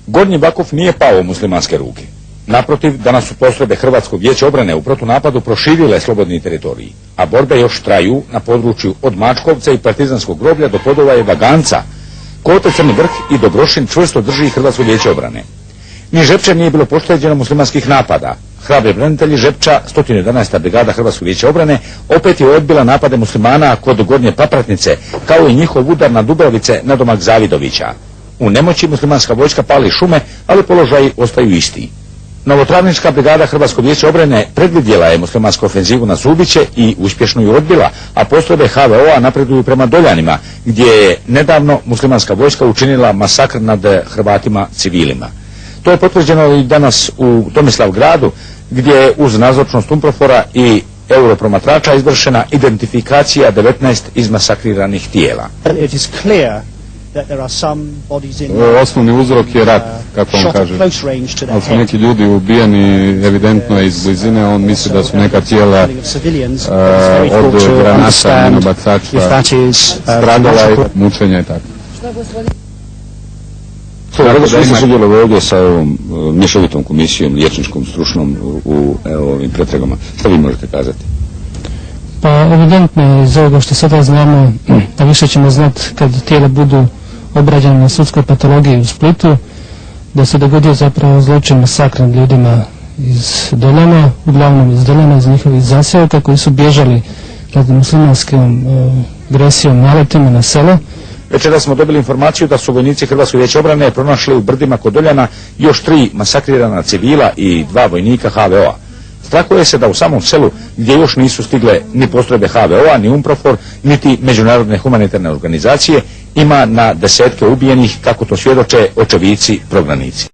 Gornji Vakuf nije pao u muslimanske ruke. Naprotiv, danas su postrojbe Hrvatskog vijeća obrane u protunapadu proširile slobodni teritoriji, a borbe još traju na području od Mačkovca i Partizanskog groblja do Podovaje Vaganca, Kote Crni Vrh i Dobrošin čvrsto drži Hrvatsko vijeće obrane. Ni Žepče nije bilo pošteđeno muslimanskih napada. Hrabri branitelji Žepča, 111. brigada Hrvatskog vijeća obrane, opet je odbila napade muslimana kod Gornje Papratnice, kao i njihov udar na Dubravice nadomak Zavidovića. U nemoći muslimanska vojska pali šume, ali položaji ostaju isti. Novotravnička brigada Hrvatskog vijeća obrane predvidjela je muslimansku ofenzivu na Zubiće i uspješno ju odbila, a postrojbe HVO-a napreduju prema Doljanima, gdje je nedavno muslimanska vojska učinila masakr nad Hrvatima civilima. To je potvrđeno i danas u Tomislavgradu, gdje je uz nazočnost UNPROFOR-a i europromatrača izvršena identifikacija 19 izmasakriranih tijela. Osnovni uzrok je rat, kako on kaže. Ali su neki ljudi ubijeni evidentno iz blizine, on misli da su neka tijela od granata, minobacača stradala i mučenja i tako. Kako ste sudjelovali ovdje sa ovom mješovitom komisijom, liječničkom, stručnom u ovim pretragama? Što vi možete kazati? Pa evidentno je iz ovoga što sada znamo, a više ćemo znati kad tijela budu obrađene na sudskoj patologiji u Splitu, da se dogodio zapravo zločin masakr nad ljudima iz Doljana, uglavnom iz Doljana, iz njihovih zaseoka koji su bježali radi muslimanskom agresijom, naletima na selo. Večera smo dobili informaciju da su vojnici Hrvatskog vijeća obrane pronašli u brdima kod Doljana još 3 masakrirana civila i 2 vojnika HVO-a. Strahuje se da u samom selu, gdje još nisu stigle ni postrojbe HVO-a, ni UNPROFOR, niti međunarodne humanitarne organizacije, ima na desetke ubijenih, kako to svjedoče očevici prognanici.